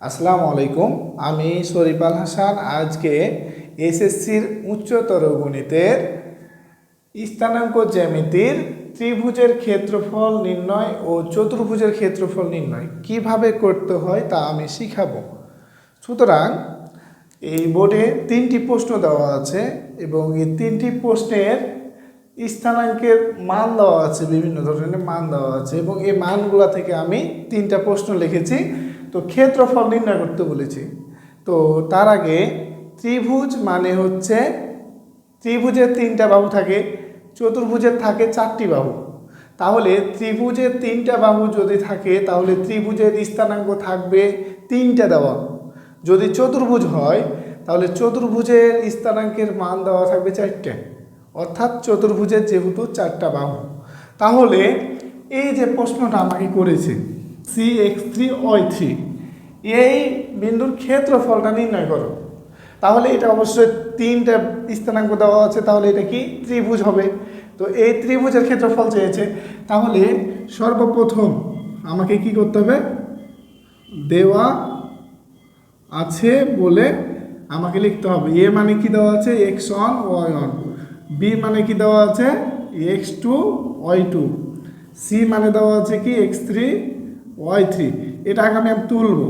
আসসালামু আলাইকুম। আমি শরীফ আল হাসান। আজকে এসএসসির উচ্চতর গণিতের স্থানাঙ্ক জ্যামিতির ত্রিভুজের ক্ষেত্রফল নির্ণয় ও চতুর্ভুজের ক্ষেত্রফল নির্ণয় কিভাবে করতে হয় তা আমি শিখাবো। সুতরাং এই বোর্ডে 3টি প্রশ্ন দেওয়া আছে এবং এই 3টি প্রশ্নের স্থানাঙ্কের মান দেওয়া আছে, বিভিন্ন ধরনের মান দেওয়া আছে এবং এই মানগুলা থেকে আমি 3টা প্রশ্ন লিখেছি। তো ক্ষেত্রফল নির্ণয় করতে বলেছি। তো তার আগে ত্রিভুজ মানে হচ্ছে ত্রিভুজের 3টা বাহু থাকে, চতুর্ভুজের থাকে 4টি বাহু। তাহলে ত্রিভুজের 3টা বাহু যদি থাকে তাহলে ত্রিভুজের স্থানাঙ্ক থাকবে 3টা দেওয়া। যদি চতুর্ভুজ হয় তাহলে চতুর্ভুজের স্থানাঙ্কের মান দেওয়া থাকবে 4টে, অর্থাৎ চতুর্ভুজের যেহেতু 4টা বাহু। তাহলে এই যে প্রশ্নটা আমাকে করেছে cx3y3, এই বিন্দুর ক্ষেত্রফলটা নির্ণয় করো। তাহলে এটা অবশ্যই 3টা স্থানাঙ্ক দেওয়া আছে, তাহলে এটা কি ত্রিভুজ হবে। তো এই ত্রিভুজের ক্ষেত্রফল চেয়েছে, তাহলে সর্বপ্রথম আমাকে কি করতে হবে, দেওয়া আছে বলে আমাকে লিখতে হবে এ মানে কি দেওয়া আছে x1 y1, বি মানে কি দেওয়া আছে x2 y2, সি মানে দেওয়া আছে কি x3 y3। এটা আগে আমি তুলব।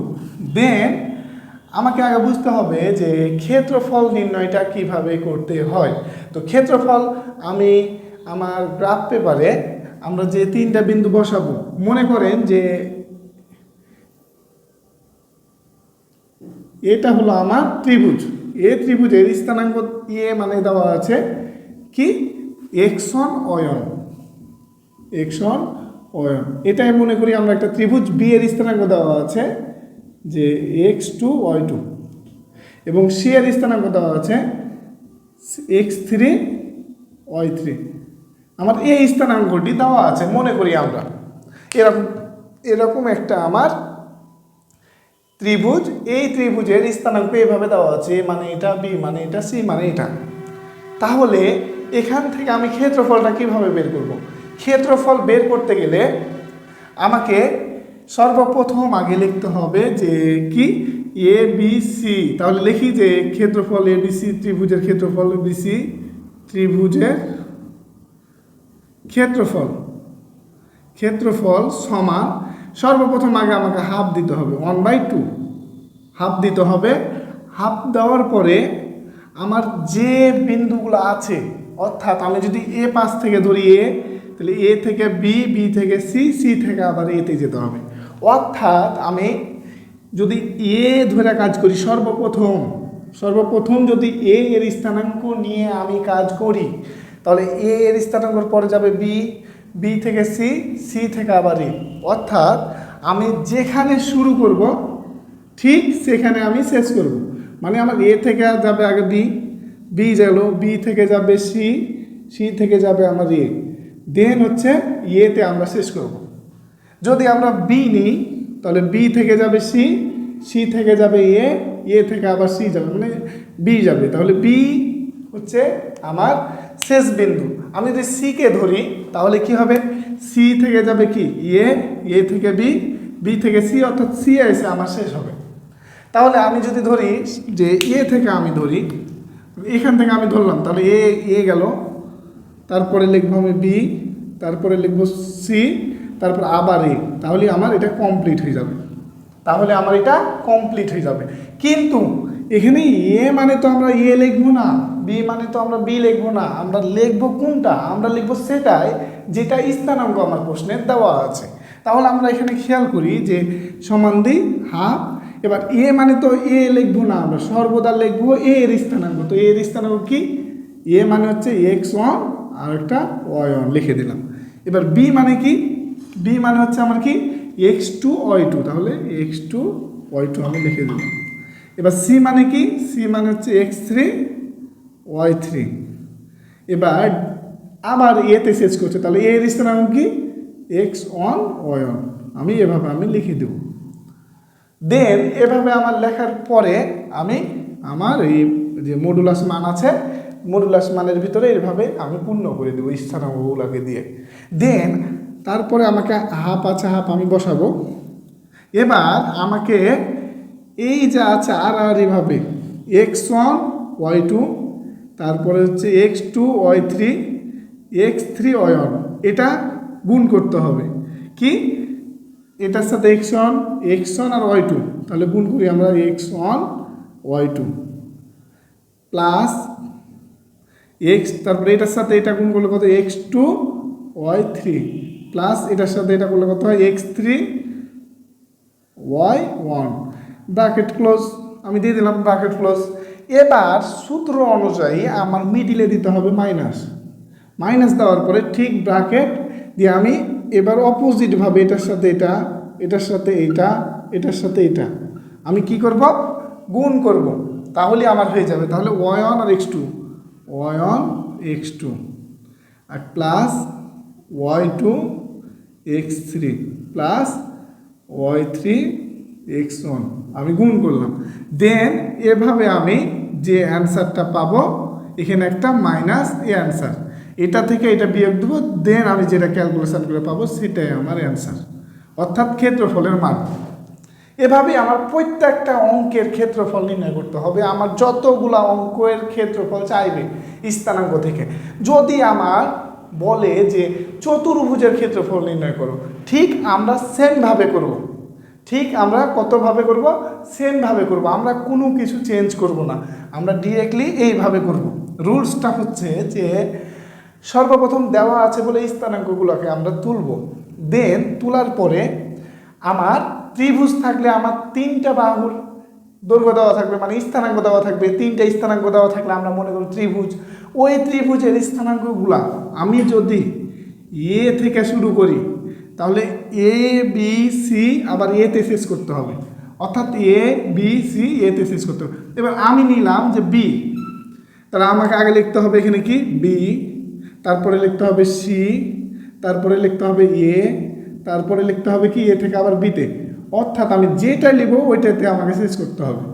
দেন আমাকে আগে বুঝতে হবে যে ক্ষেত্রফল নির্ণয়টা কিভাবে করতে হয়। তো ক্ষেত্রফল আমি আমার গ্রাফ পেপারে আমরা যে 3টা বিন্দু বসাবো, মনে করেন যে এটা হলো আমার ত্রিভুজ। এই ত্রিভুজের স্থানাঙ্ক এ মানে দেওয়া আছে কি x1 y1, x1 y1। এটাই মনে করি আমরা একটা ত্রিভুজ। বি এর স্থানাঙ্ক দেওয়া আছে যে x2 y2 এবং সি এর স্থানাঙ্ক দেওয়া আছে x3 y3। আমার এই স্থানাঙ্কটি দেওয়া আছে, মনে করি আমরা এরকম একটা আমার ত্রিভুজ। এই ত্রিভুজের স্থানাঙ্ক এভাবে দেওয়া আছে, এ মানে এটা, বি মানে এটা, সি মানে এটা। তাহলে এখান থেকে আমি ক্ষেত্রফলটা কিভাবে বের করব। ক্ষেত্রফল বের করতে গেলে আমাকে সর্বপ্রথম আগে লিখতে হবে যে কি এ বি সি। তাহলে লিখি যে ক্ষেত্রফল এ বি সি, ত্রিভুজের ক্ষেত্রফল এ বি সি, ত্রিভুজের ক্ষেত্রফল সমান, সর্বপ্রথম আগে আমাকে হাফ দিতে হবে 1/2, হাফ দিতে হবে। হাফ দেওয়ার পরে আমার যে বিন্দুগুলো আছে, অর্থাৎ আমি যদি এ পাশ থেকে ধরি এ, তাহলে এ থেকে বি, বি থেকে সি, সি থেকে আবার এতে যেতে হবে। অর্থাৎ আমি যদি এ ধরে কাজ করি, সর্বপ্রথম যদি এ এর স্থানাঙ্ক নিয়ে আমি কাজ করি, তাহলে এ এর স্থানাঙ্কর পরে যাবে বি, বি থেকে সি, সি থেকে আবার এ। অর্থাৎ আমি যেখানে শুরু করব ঠিক সেখানে আমি শেষ করব। মানে আমার এ থেকে যাবে আগে বি, বি গেল, বি থেকে যাবে সি, সি থেকে যাবে আমার এ, দেন হচ্ছে এতে আমরা শেষ করব। যদি আমরা বি নিই তাহলে বি থেকে যাবে সি, সি থেকে যাবে এ থেকে আবার সি যাবে, মানে বি যাবে। তাহলে বি হচ্ছে আমার শেষ বিন্দু। আমি যদি সিকে ধরি তাহলে কি হবে, সি থেকে যাবে কি এ থেকে বি, বি থেকে সি, অর্থাৎ সি এসে আমার শেষ হবে। তাহলে আমি যদি ধরি যে এ থেকে আমি ধরি, এখান থেকে আমি ধরলাম, তাহলে এ গেল, তারপরে লিখবো আমি বি, তারপরে লিখবো সি, তারপর আবার এ। তাহলে আমার এটা কমপ্লিট হয়ে যাবে। কিন্তু এখানে এ মানে তো আমরা এ লিখবো না, বি মানে তো আমরা বি লিখবো না। আমরা লিখবো কোনটা, আমরা লিখবো সেটাই যেটা স্থানাঙ্ক আমার প্রশ্নের দেওয়া আছে। তাহলে আমরা এখানে খেয়াল করি যে সমান দিই হাফ। এবার এ মানে তো এ লিখবো না, আমরা সর্বদা লিখবো এ এর স্থানাঙ্ক। তো এর স্থানাঙ্ক কি, এ মানে হচ্ছে x1 আর একটা y1 লিখে দিলাম। এবার বি মানে কি, বি মানে হচ্ছে আমার কি x2 y2, তাহলে x2 y2 আমি লিখে দিলাম। এবার সি মানে কি, সি মানে হচ্ছে x3 y3। এবার আবার এতে শেষ করছে, তাহলে এর স্থানাঙ্ক কি x1 y1, আমি এভাবে লিখে দেব। দেন এভাবে আমার লেখার পরে আমি আমার এই যে মডুলাস মান আছে, মডুলাস মানের ভিতরে এভাবে আমি পূর্ণ করে দেবো স্থানাঙ্কগুলোকে দিয়ে। দেন তারপরে আমাকে হাফ আছে, হাফ আমি বসাবো। এবার আমাকে এই যা আছে আর এভাবে x1 y2, তারপরে হচ্ছে x2 y3, x3 y1, এটা গুণ করতে হবে। কি এটার সাথে x1 আর y2, তাহলে গুণ করি আমরা x1 y2 প্লাস x, তারপরে এটার সাথে এটা গুণ করলে কত x2 y3 প্লাস এটার সাথে এটা করলে কত হয় x3 y1, ব্র্যাকেট ক্লোজ। আমি দিয়ে দিলাম ব্র্যাকেট ক্লোজ। এবার সূত্র অনুযায়ী আমার মিডিলে দিতে হবে মাইনাস দেওয়ার পরে ঠিক ব্র্যাকেট দিয়ে আমি এবার অপোজিটভাবে এটার সাথে এটা, এটার সাথে এইটা, এটার সাথে এটা আমি কি করব, গুণ করব, তাহলে আমার হয়ে যাবে। তাহলে y1 আর x2 আর plus y2 x3 plus y3 x1 আমি গুণ করলাম। দেন এভাবে আমি যে অ্যান্সারটা পাবো, এখানে একটা মাইনাস এ অ্যান্সার, এটা থেকে এটা বিয়োগ দেবো, দেন আমি যেটা ক্যালকুলেশন করে পাবো সেটাই আমার অ্যান্সার, অর্থাৎ ক্ষেত্রফলের মান। এভাবে আমার প্রত্যেকটা অঙ্কের ক্ষেত্রফল নির্ণয় করতে হবে। আমার যতগুলো অঙ্কের ক্ষেত্রফল চাইবে স্থানাঙ্ক থেকে, যদি আমার বলে যে চতুর্ভুজের ক্ষেত্রফল নির্ণয় করো, ঠিক আমরা সেমভাবে করব। ঠিক আমরা কতভাবে করব, সেমভাবে করব, আমরা কোনো কিছু চেঞ্জ করব না, আমরা ডিরেক্টলি এইভাবে করব। রুলসটা হচ্ছে যে সর্বপ্রথম দেওয়া আছে বলে স্থানাঙ্কগুলোকে আমরা তুলব, দেন তোলার পরে আমার ত্রিভুজ থাকলে আমার তিনটা বাহুর দৈর্ঘ্য দেওয়া থাকবে, মানে স্থানাঙ্ক দেওয়া থাকবে, তিনটা স্থানাঙ্ক দেওয়া থাকলে আমরা মনে করি ত্রিভুজ। ওই ত্রিভুজের স্থানাঙ্কগুলা আমি যদি এ থেকে শুরু করি, তাহলে এ বি সি আবার এতে শেষ করতে হবে, অর্থাৎ এ বি সি এতে শেষ করতে হবে। এবার আমি নিলাম যে বি, তাহলে আমাকে আগে লিখতে হবে এখানে কি বি, তারপরে লিখতে হবে সি, তারপরে লিখতে হবে এ, তারপরে লিখতে হবে কি এ থেকে আবার বিতে, অর্থাৎ আমি যেটা লিখব ওইটাতে আমাকে শেষ করতে হবে।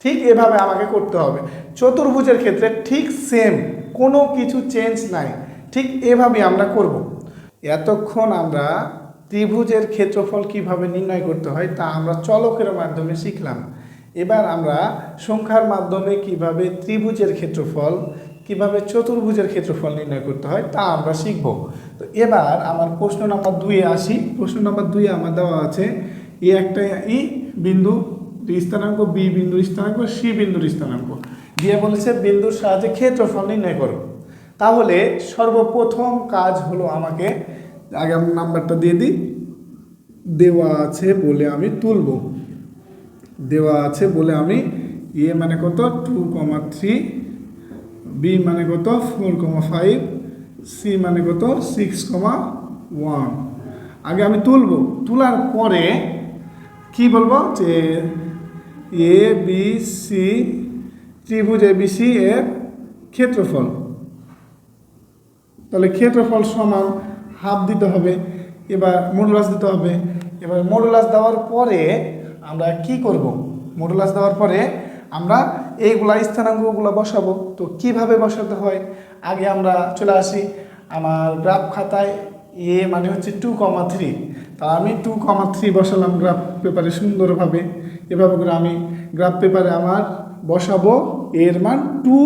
ঠিক এভাবে আমাকে করতে হবে। চতুর্ভুজের ক্ষেত্রে ঠিক সেম, কোনো কিছু চেঞ্জ নাই, ঠিক এভাবে আমরা করব। এতক্ষণ আমরা ত্রিভুজের ক্ষেত্রফল কিভাবে নির্ণয় করতে হয় তা আমরা চলকের মাধ্যমে শিখলাম। এবার আমরা সংখ্যার মাধ্যমে কিভাবে ত্রিভুজের ক্ষেত্রফল, কিভাবে চতুর্ভুজের ক্ষেত্রফল নির্ণয় করতে হয় তা আমরা শিখব। তো এবার আমার প্রশ্ন নাম্বার 2-এ আসি। প্রশ্ন নাম্বার 2-এ আমার দেওয়া আছে এ একটা ই বিন্দু স্থানাঙ্ক, বি বিন্দুর স্থানাঙ্ক, সি বিন্দুর স্থানাঙ্ক দিয়ে বলেছে বিন্দুর সাহায্যে ক্ষেত্রফল নির্ণয় করো। তাহলে সর্বপ্রথম কাজ হলো আমাকে আগে নাম্বারটা দিয়ে দিই, দেওয়া আছে বলে আমি তুলব, দেওয়া আছে বলে আমি এ মানে কত 2,3, বি মানে কত 4,5, সি মানে কত 6,1 আগে আমি তুলব। তোলার পরে কি বলবো যে এ বি সি, ত্রিভুজ এ বি সি এর ক্ষেত্রফল, তাহলে ক্ষেত্রফল সমান হাফ দিতে হবে, এবার মডুলাস দিতে হবে। এবার মডুলাস দেওয়ার পরে আমরা কি করব, মডুলাস দেওয়ার পরে আমরা এইগুলা স্থানাঙ্কগুলো বসাবো। তো কিভাবে বসাতে হয়, আগে আমরা চলে আসি আমার গ্রাফ খাতায়। এ মানে হচ্ছে 2,3, তা আমি 2,3 বসালাম গ্রাফ পেপারে সুন্দরভাবে। এভাবে করে আমি গ্রাফ পেপারে আমার বসাবো এর মান 2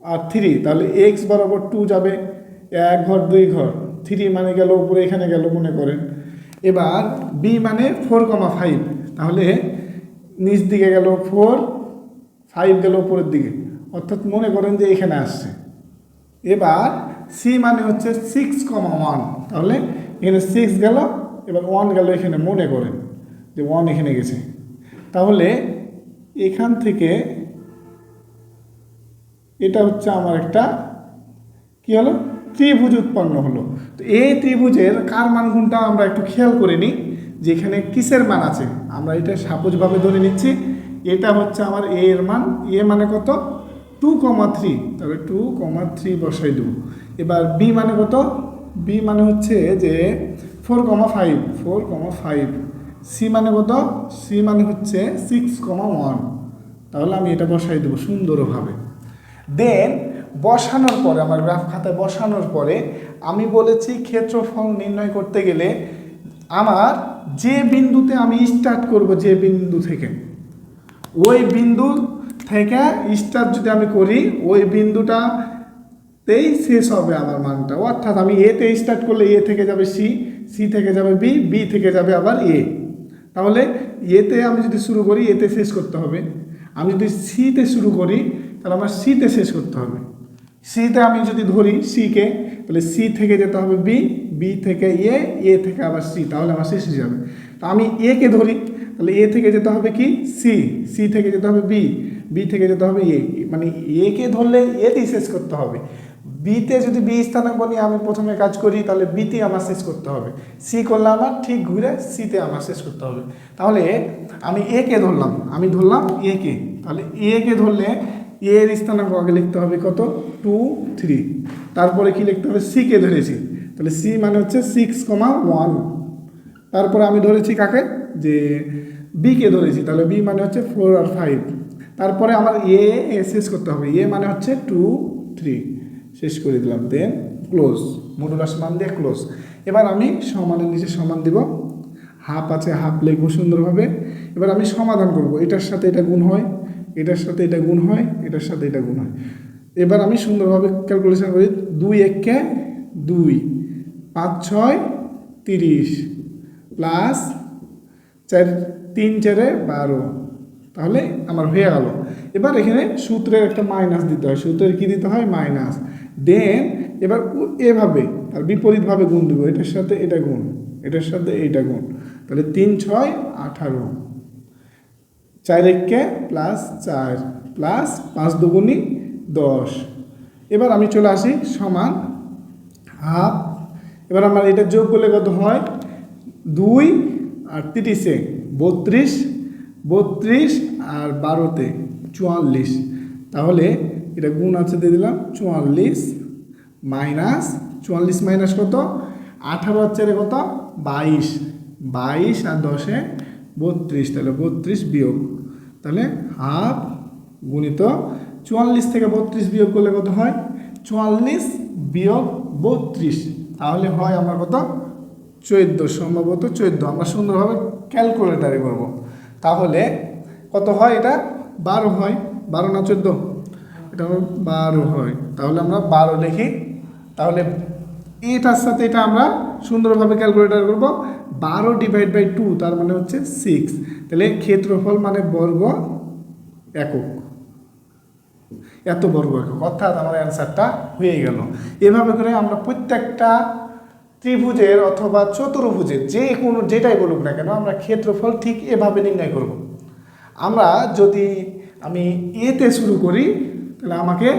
আর 3, তাহলে এক্স বরাবর 2 যাবে, 1 ঘর 2 ঘর, 3 মানে গেল উপরে, এখানে গেল মনে করেন। এবার বি মানে 4,5, তাহলে নিচ দিকে গেল 4, 5 গেল উপরের দিকে, অর্থাৎ মনে করেন যে এখানে আসছে। এবার সি মানে হচ্ছে 6,1, তাহলে এখানে 6 গেল, এবার 1 গেল এখানে, মনে করেন যে 1 এখানে গেছে। তাহলে এখান থেকে এটা হচ্ছে আমার একটা কি হলো, ত্রিভুজ উৎপন্ন হলো। তো এই ত্রিভুজের কার মান কোনটা আমরা একটু খেয়াল করে নিই, যে এখানে কিসের মান আছে। আমরা এটা সাপোজভাবে ধরে নিচ্ছি, এটা হচ্ছে আমার এ এর মান, এ মানে কত 2,3, তবে 2,3 বসাই দেবো। এবার বি মানে কত, বি মানে হচ্ছে যে 4,5, সি মানে কত, সি মানে হচ্ছে 6,1, তাহলে আমি এটা বসাই দেবো সুন্দরভাবে। দেন বসানোর পরে আমার গ্রাফ খাতায় বসানোর পরে আমি বলেছি ক্ষেত্রফল নির্ণয় করতে গেলে আমার যে বিন্দুতে আমি স্টার্ট করব, যে বিন্দু থেকে, ওই বিন্দু থেকে স্টার্ট যদি আমি করি, ওই বিন্দুটাতেই শেষ হবে আমার মানটা। অর্থাৎ আমি এতে স্টার্ট করলে এ থেকে যাবে সি, সি থেকে যাবে বি, বি থেকে যাবে আবার এ। তাহলে এতে আমি যদি শুরু করি এতে শেষ করতে হবে, আমি যদি সিতে শুরু করি তাহলে আমার সিতে শেষ করতে হবে। সিতে আমি যদি ধরি সিকে, তাহলে সি থেকে যেতে হবে বি, বি থেকে এ থেকে আবার সি, তাহলে আমার শেষ হয়ে যাবে। তো আমি একে ধরি, তাহলে এ থেকে যেতে হবে কি সি, সি থেকে যেতে হবে বি, বি থেকে যেতে হবে এ, মানে একে ধরলে এতেই শেষ করতে হবে। বিতে যদি বি স্থানাঙ্ক নিয়ে আমি প্রথমে কাজ করি তাহলে বিতে আমার শেষ করতে হবে, সি করলে আমার ঠিক ঘুরে সিতে আমার শেষ করতে হবে। তাহলে আমি একে ধরলাম, আমি ধরলাম একে, তাহলে একে ধরলে এর স্থানাঙ্ক আগে লিখতে হবে কত 2 3, তারপরে কি লিখতে হবে সিকে ধরেছি, তাহলে সি মানে হচ্ছে 6,1, তারপরে আমি ধরেছি কাকে যে বিকে ধরেছি, তাহলে বি মানে হচ্ছে 4 আর 5, তারপরে আমার এ শেষ করতে হবে, এ মানে হচ্ছে 2 3, শেষ করে দিলাম, দেন ক্লোজ, মডুলাস মান দিয়ে ক্লোজ। এবার আমি সমানের নিচে সমান দিব, হাফ আছে হাফ লিখবো সুন্দরভাবে। এবার আমি সমাধান করব, এটার সাথে এটা গুণ হয়, এটার সাথে এটা গুণ হয়, এটার সাথে এটা গুণ হয়। এবার আমি সুন্দরভাবে ক্যালকুলেশন করি, 2 1 2, 5 6 30 প্লাস 4 3 4 12, তাহলে আমার হয়ে গেল। এবার এখানে সূত্রের একটা মাইনাস দিতে হয়, সূত্রের কি দিতে হয় মাইনাস, দেন এবার এভাবে তার বিপরীতভাবে গুণ দেবো, এটার সাথে এটা গুণ, এটার সাথে এইটা গুণ, তাহলে 3 6 18, 4 1 প্লাস 4 প্লাস 5 2 10। এবার আমি চলে আসি সমান হাফ। এবার আমার এটা যোগ করলে কত হয় 2 আর 30-এ 32, 32 আর 12-তে 44, তাহলে এটা গুণ আছে দিয়ে দিলাম 44 মাইনাস 44 মাইনাস কত 18 হচ্ছে কত 22, 22 আর 10-এ 32, তাহলে 32 বিয়োগ, তাহলে হাফ গুণিত 44 থেকে 32 বিয়োগ করলে কত হয় 44 বিয়োগ 32, তাহলে হয় আমার কত 14, সম্ভবত 14। আমরা সুন্দরভাবে ক্যালকুলেটারে করব, তাহলে কত হয় এটা 12 হয়, 12 না 14, এটা 12 হয়, তাহলে আমরা 12 লিখি। তাহলে এটার সাথে এটা আমরা সুন্দরভাবে ক্যালকুলেটার করব, 12 ডিভাইড বাই 2 তার মানে হচ্ছে 6, তাহলে ক্ষেত্রফল মানে বর্গ একক, এত বর্গ একক, অর্থাৎ আমার অ্যান্সারটা হয়ে গেল। এভাবে করে আমরা প্রত্যেকটা ত্রিভুজের অথবা চতুর্ভুজের যে কোনো যেটাই বলুক না কেন আমরা ক্ষেত্রফল ঠিক এভাবে নির্ণয় করব। আমরা যদি আমি এতে শুরু করি তাহলে আমাকে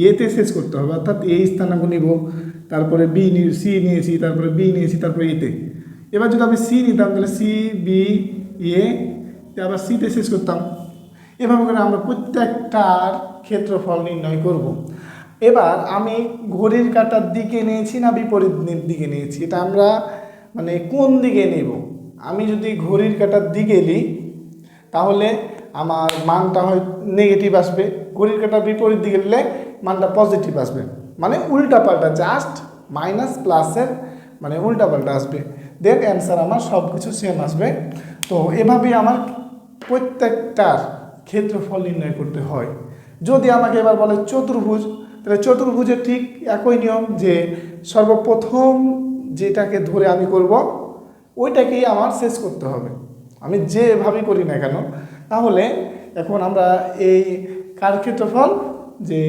এতে শেষ করতে হবে, অর্থাৎ এই স্থানাঙ্ক নিব, তারপরে বি সি নিয়েছি, তারপরে বি নিয়েছি, তারপরে এতে। এবার যদি আমি সি নিতাম তাহলে সি বি এ, আবার সিতে শেষ করতাম। এভাবে করে আমরা প্রত্যেকটার ক্ষেত্রফল নির্ণয় করব। এবার আমি ঘড়ির কাঁটার দিকে নিয়েছি না বিপরীত দিকে নিয়েছি, এটা আমরা মানে কোন দিকে নেব। আমি যদি ঘড়ির কাঁটার দিকে নিই তাহলে আমার মানটা হয় নেগেটিভ আসবে, ঘড়ির কাঁটার বিপরীত দিকে নিলে মানটা পজিটিভ আসবে, মানে উল্টা পাল্টা, জাস্ট মাইনাস প্লাসের মানে উল্টা পাল্টা আসবে, দেন অ্যান্সার আমার সব কিছু সেম আসবে। তো এভাবেই আমার প্রত্যেকটার ক্ষেত্রফল নির্ণয় করতে হয়। যদি আমাকে এবার বলে চতুর্ভুজ, তাহলে চতুর্ভুজের ঠিক একই নিয়ম, যে সর্বপ্রথম যেটাকে ধরে আমি করব ওইটাকেই আমার শেষ করতে হবে, আমি যেভাবেই করি না কেন। তাহলে এখন আমরা এই কার ক্ষেত্রফল, যে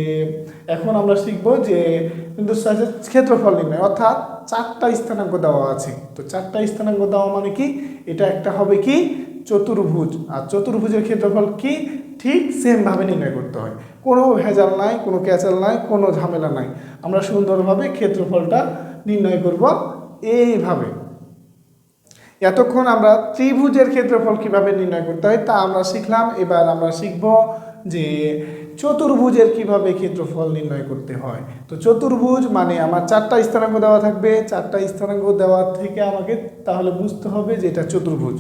এখন আমরা শিখব যে কিন্তু ক্ষেত্রফল নির্ণয়, অর্থাৎ 4টা স্থানাঙ্ক দেওয়া আছে। তো 4টা স্থানাঙ্ক দেওয়া মানে কি, এটা একটা হবে কি চতুর্ভুজ, আর চতুর্ভুজের ক্ষেত্রফল কি ঠিক সেমভাবে নির্ণয় করতে হয়, কোনো ভেজাল নাই, কোনো ক্যাচাল নাই, কোনো ঝামেলা নাই। আমরা সুন্দরভাবে ক্ষেত্রফলটা নির্ণয় করব এইভাবে। এতক্ষণ আমরা ত্রিভুজের ক্ষেত্রফল কিভাবে নির্ণয় করতে হয় তা আমরা শিখলাম। এবার আমরা শিখব যে চতুর্ভুজের কিভাবে ক্ষেত্রফল নির্ণয় করতে হয়। তো চতুর্ভুজ মানে আমার 4টা স্থানাঙ্ক দেওয়া থাকবে, 4টা স্থানাঙ্ক দেওয়া থেকে আমাকে তাহলে বুঝতে হবে যে এটা চতুর্ভুজ।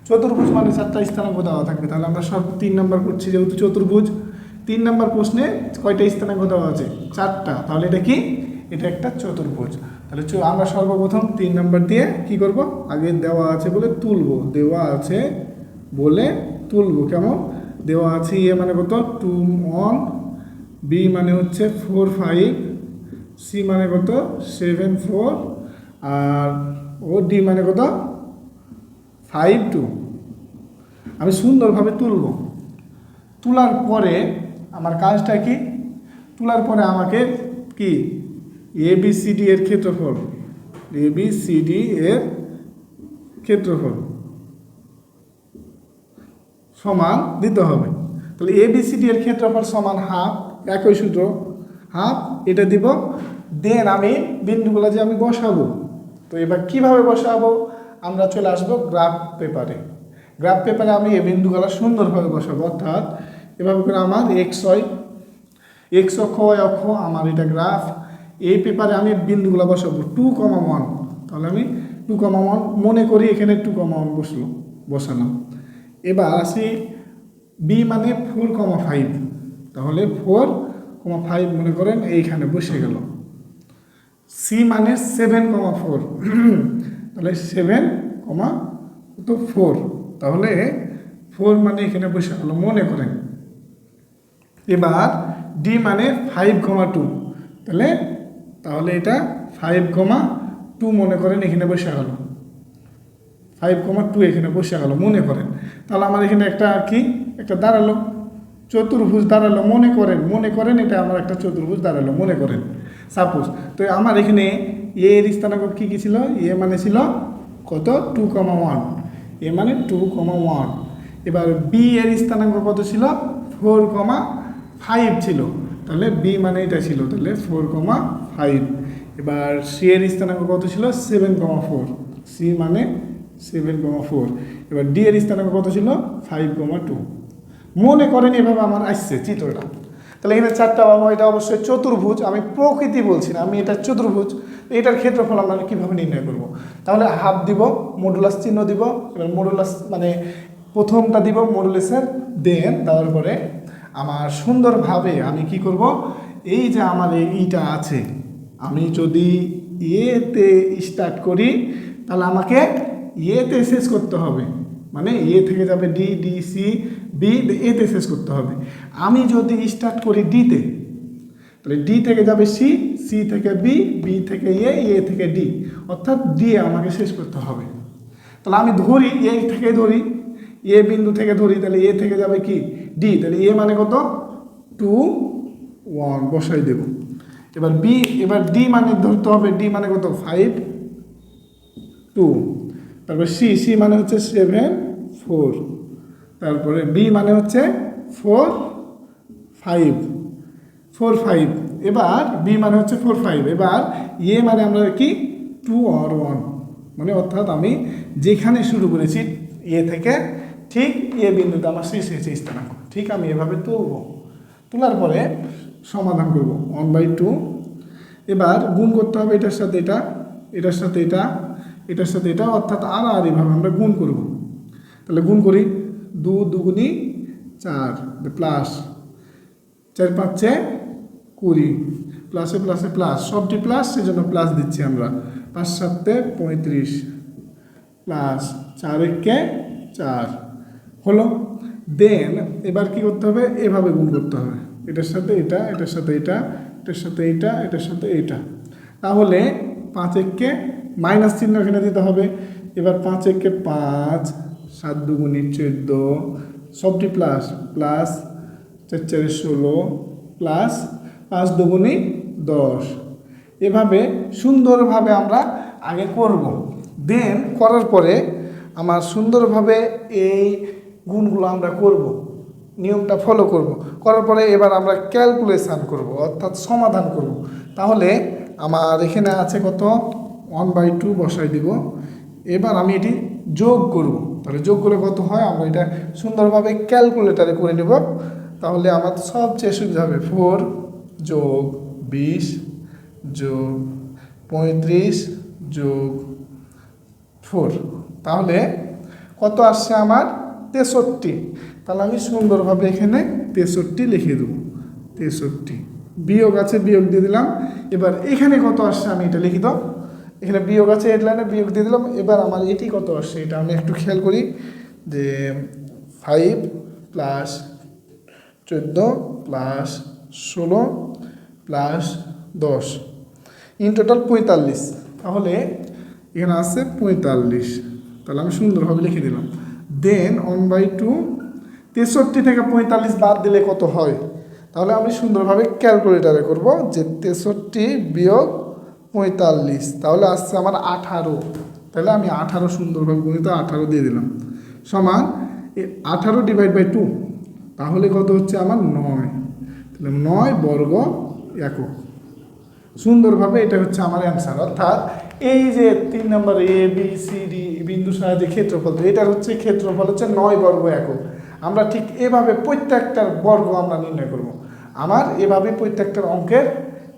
চতুর্ভুজ মানে 4টা স্থানাঙ্ক দেওয়া থাকবে, তাহলে আমরা সব 3 নাম্বার করছি, যেহেতু চতুর্ভুজ 3 নাম্বার প্রশ্নে কয়টা স্থানাঙ্ক দেওয়া আছে 4টা, তাহলে এটা কি, এটা একটা চতুর্ভুজ। তাহলে আমরা সর্বপ্রথম 3 নম্বর দিয়ে কি করব, আগে দেওয়া আছে বলে তুলবো, দেওয়া আছে বলে তুলবো। কেমন দেওয়া আছে, এ মানে কত 2 1, বি মানে হচ্ছে 4 5, সি মানে কত 7 4, আর ও ডি মানে কত 5 2। আমি সুন্দরভাবে তুলব। তোলার পরে আমার কাজটা কি, তোলার পরে আমাকে কি ABCD এর ক্ষেত্রফল, ABCD এর ক্ষেত্রফল সমান দিতে হবে। তাহলে ABCD এর ক্ষেত্রফল সমান হাফ, একই সূত্র হাফ, এটা দিব। দেন আমি বিন্দুগুলো যে আমি বসাবো, তো এবার কিভাবে বসাবো, আমরা চলে আসবো গ্রাফ পেপারে। গ্রাফ পেপারে আমি এই বিন্দুগুলো সুন্দরভাবে বসাবো, অর্থাৎ এভাবে করে আমার এক্স অক্ষ ওয়াই অক্ষ আমার এটা গ্রাফ। এই পেপারে আমি বিন্দুগুলো বসাবো 2,1, তাহলে আমি 2,1 মনে করি এখানে 2,1 বসালাম। এবার আসি বি মানে 4,5, তাহলে 4,5 মনে করেন এইখানে বসে গেল। সি মানে 7,4, তাহলে 7,4, তাহলে 4 মানে এখানে বসে গেল মনে করেন। এবার ডি মানে 5,2, তাহলে এটা 5,2 মনে করেন এখানে বসে গেল, 5,2 এখানে বসে গেল মনে করেন। তাহলে আমার এখানে একটা কি একটা দাঁড়ালো চতুর্ভুজ দাঁড়ালো মনে করেন এটা আমার একটা চতুর্ভুজ দাঁড়ালো মনে করেন সাপোজ। তো আমার এখানে এ এর স্থানাঙ্ক কী কী ছিল, এ মানে ছিল কত 2,1, এ মানে 2,1। এবার বি এর স্থানাঙ্ক কত ছিল 4,5 ছিল, তাহলে বি মানে এটা ছিল, তাহলে 4,5। এবার সি এর স্থানাঙ্ক কত ছিল 7,4, সি মানে 7,4। এবার ডি এর স্থানাঙ্ক কত ছিল 5,2 মনে করেন। এভাবে আমার আসছে চিত্রটা। তাহলে এখানে 4টা পাবো, এটা অবশ্যই চতুর্ভুজ, আমি প্রকৃতি বলছি না, আমি এটা চতুর্ভুজ। এটার ক্ষেত্রফল আমরা কীভাবে নির্ণয় করব, তাহলে হাফ দিব, মডুলাস চিহ্ন দিব। এবার মডুলাস মানে প্রথমটা দিব মডুলাসের, দেন দেওয়ার পরে আমার সুন্দরভাবে আমি কি করব, এই যে আমার এইটা আছে, আমি যদি এতে স্টার্ট করি তাহলে আমাকে এতে শেষ করতে হবে, মানে এ থেকে যাবে ডি, ডি সি বি, এতে শেষ করতে হবে। আমি যদি স্টার্ট করি ডিতে, তাহলে ডি থেকে যাবে সি, সি থেকে বি, বি থেকে এ থেকে ডি, অর্থাৎ ডি আমাকে শেষ করতে হবে। তাহলে আমি ধরি এ থেকে ধরি, এ বিন্দু থেকে ধরি, তাহলে এ থেকে যাবে কি ডি, তাহলে এ মানে কত 2 1 বসাই দেব। এবার ডি মানে ধরতে হবে, ডি মানে কত 5 2, তারপর সি মানে হচ্ছে 7 4, তারপরে বি মানে হচ্ছে 4 5। এবার বি মানে হচ্ছে 4 5। এবার এ মানে আমরা কি 2 or 1, মানে অর্থাৎ আমি যেখানে শুরু করেছি এ থেকে ঠিক এ বিন্দুতে আমার শেষ হয়েছে স্থানাঙ্ক, ঠিক আমি এভাবে তুলব। তোলার পরে সমাধান করব 1/2। এবার গুণ করতে হবে এটার সাথে এটা, এটার সাথে এটা, এটার সাথে এটা, অর্থাৎ আর এইভাবে আমরা গুণ করব। তাহলে গুণ করি 2 2 4 প্লাস 4 5 20, প্লাসে প্লাসে প্লাস, সবটি প্লাস সেজন্য প্লাস দিচ্ছি আমরা। 5 7 35 প্লাস 4 1 4 হলো। দেন এবার কি করতে হবে, এভাবে গুণ করতে হবে, এটার সাথে এটা, এটার সাথে এটা, এটার সাথে এটা, এটার সাথে এটা। তাহলে 5 1 মাইনাস চিহ্ন এখানে দিতে হবে। এবার 5 1 5, 7 2 14, সবটি প্লাস, প্লাস 4 4 16 প্লাস 5 2 10। এভাবে সুন্দরভাবে আমরা আগে করব। দেন করার পরে আমার সুন্দরভাবে এই গুণগুলো আমরা করব, নিয়মটা ফলো করব। করার পরে এবার আমরা ক্যালকুলেশান করব, অর্থাৎ সমাধান করব। তাহলে আমার এখানে আছে কত 1/2 বসাই দিব। এবার আমি এটি যোগ করব, তাহলে যোগ করলে কত হয় আমরা এটা সুন্দরভাবে ক্যালকুলেটারে করে নেব, তাহলে আমার সবচেয়ে সুবিধা হবে। 4 যোগ 20 যোগ 35 যোগ 4, তাহলে কত আসছে আমার 63। তাহলে আমি সুন্দরভাবে এখানে 63 লিখে দেবো, 63। বিয়োগ আছে, বিয়োগ দিয়ে দিলাম। এবার এখানে কত আসছে আমি এটা লিখে দাও, এখানে বিয়োগ আছে, হেডলাইনে বিয়োগ দিয়ে দিলাম। এবার আমার এটি কত আসছে এটা আমি একটু খেয়াল করি যে 5 plus 14 plus 16 plus 10 in total 45। তাহলে এখানে আছে 45, তাহলে আমি সুন্দরভাবে লিখে দিলাম। দেন 1/2 63 থেকে 45 বাদ দিলে কত হয়, তাহলে আমি সুন্দরভাবে ক্যালকুলেটারে করব যে 63 বিয়োগ 45, তাহলে আসছে আমার 18। তাহলে আমি 18 সুন্দরভাবে গণিত 18 দিয়ে দিলাম সমান 18 ডিভাইড বাই 2, তাহলে কত হচ্ছে আমার 9। তাহলে 9 বর্গ একক। সুন্দরভাবে এটা হচ্ছে আমার অ্যান্সার। অর্থাৎ এই যে 3 নম্বর এ বি সি ডি বিন্দু সাহায্যে ক্ষেত্রফল, তো এটার হচ্ছে ক্ষেত্রফল হচ্ছে 9 বর্গ একক। আমরা ঠিক এভাবে প্রত্যেকটার বর্গ আমরা নির্ণয় করব। আমার এভাবে প্রত্যেকটার অঙ্কের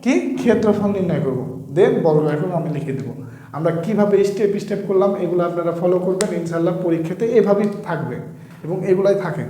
কি ক্ষেত্রফল নির্ণয় করব, দেন বর্গ একক আমি লিখে দেবো। আমরা কিভাবে স্টেপ স্টেপ করলাম এগুলো আপনারা ফলো করবেন, ইনশাল্লাহ পরীক্ষাতে এভাবেই থাকবে এবং এগুলাই থাকে।